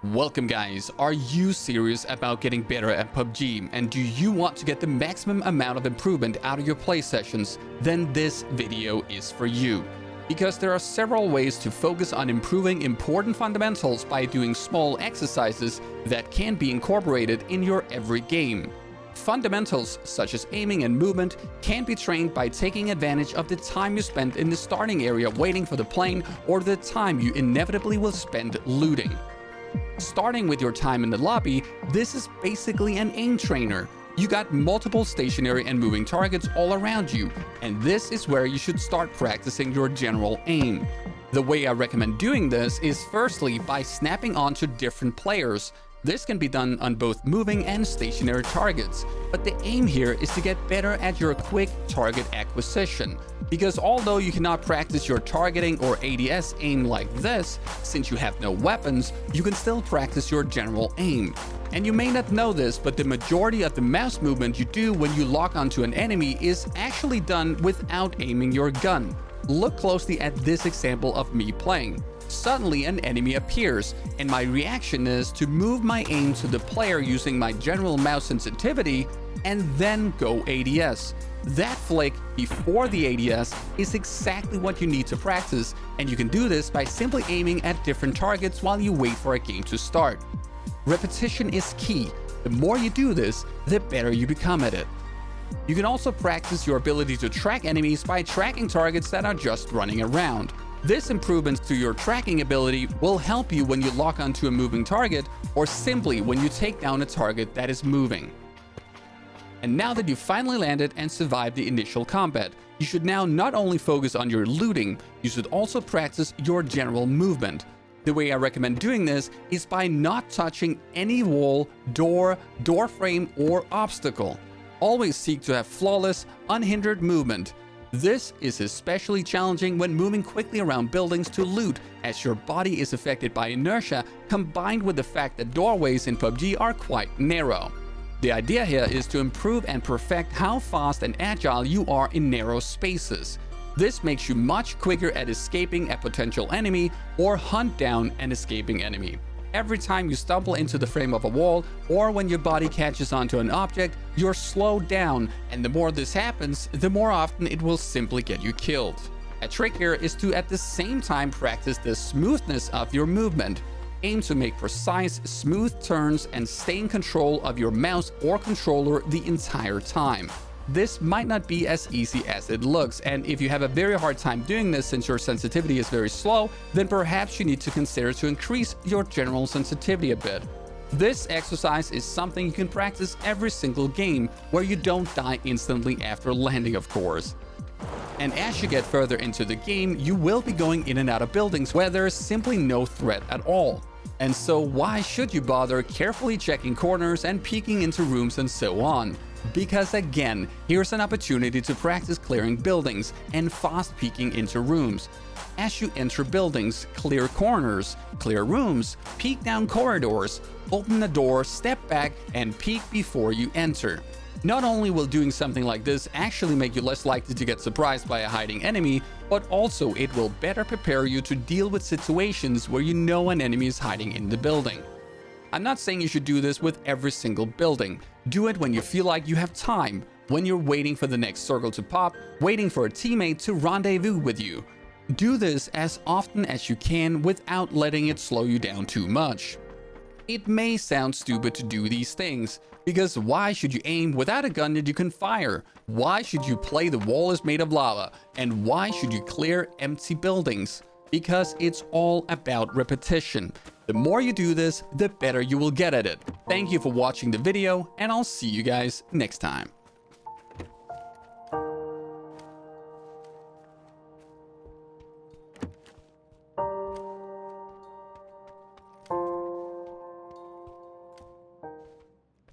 Welcome guys, are you serious about getting better at PUBG and do you want to get the maximum amount of improvement out of your play sessions? Then this video is for you. Because there are several ways to focus on improving important fundamentals by doing small exercises that can be incorporated in your every game. Fundamentals such as aiming and movement can be trained by taking advantage of the time you spend in the starting area waiting for the plane or the time you inevitably will spend looting. Starting with your time in the lobby, this is basically an aim trainer. You got multiple stationary and moving targets all around you, and this is where you should start practicing your general aim. The way I recommend doing this is firstly by snapping onto different players. This can be done on both moving and stationary targets, but the aim here is to get better at your quick target acquisition. Because although you cannot practice your targeting or ADS aim like this, since you have no weapons, you can still practice your general aim. And you may not know this, but the majority of the mouse movement you do when you lock onto an enemy is actually done without aiming your gun. Look closely at this example of me playing. Suddenly an enemy appears, and my reaction is to move my aim to the player using my general mouse sensitivity and then go ADS. That flick before the ADS is exactly what you need to practice, and you can do this by simply aiming at different targets while you wait for a game to start. Repetition is key. The more you do this, the better you become at it. You can also practice your ability to track enemies by tracking targets that are just running around. This improvement to your tracking ability will help you when you lock onto a moving target or simply when you take down a target that is moving. And now that you finally landed and survived the initial combat, you should now not only focus on your looting, you should also practice your general movement. The way I recommend doing this is by not touching any wall, door frame, or obstacle. Always seek to have flawless, unhindered movement. This is especially challenging when moving quickly around buildings to loot, as your body is affected by inertia combined with the fact that doorways in PUBG are quite narrow. The idea here is to improve and perfect how fast and agile you are in narrow spaces. This makes you much quicker at escaping a potential enemy or hunt down an escaping enemy. Every time you stumble into the frame of a wall or when your body catches onto an object, you're slowed down, and the more this happens, the more often it will simply get you killed. A trick here is to at the same time practice the smoothness of your movement. Aim to make precise, smooth turns and stay in control of your mouse or controller the entire time. This might not be as easy as it looks, and if you have a very hard time doing this since your sensitivity is very slow, then perhaps you need to consider to increase your general sensitivity a bit. This exercise is something you can practice every single game, where you don't die instantly after landing, of course. And as you get further into the game, you will be going in and out of buildings where there is simply no threat at all. And so why should you bother carefully checking corners and peeking into rooms and so on? Because again, here's an opportunity to practice clearing buildings and fast peeking into rooms. As you enter buildings, clear corners, clear rooms, peek down corridors, open the door, step back, and peek before you enter. Not only will doing something like this actually make you less likely to get surprised by a hiding enemy, but also it will better prepare you to deal with situations where you know an enemy is hiding in the building. I'm not saying you should do this with every single building. Do it when you feel like you have time, when you're waiting for the next circle to pop, waiting for a teammate to rendezvous with you. Do this as often as you can without letting it slow you down too much. It may sound stupid to do these things, because why should you aim without a gun that you can fire? Why should you play the wall is made of lava? And why should you clear empty buildings? Because it's all about repetition. The more you do this, the better you will get at it. Thank you for watching the video, and I'll see you guys next time.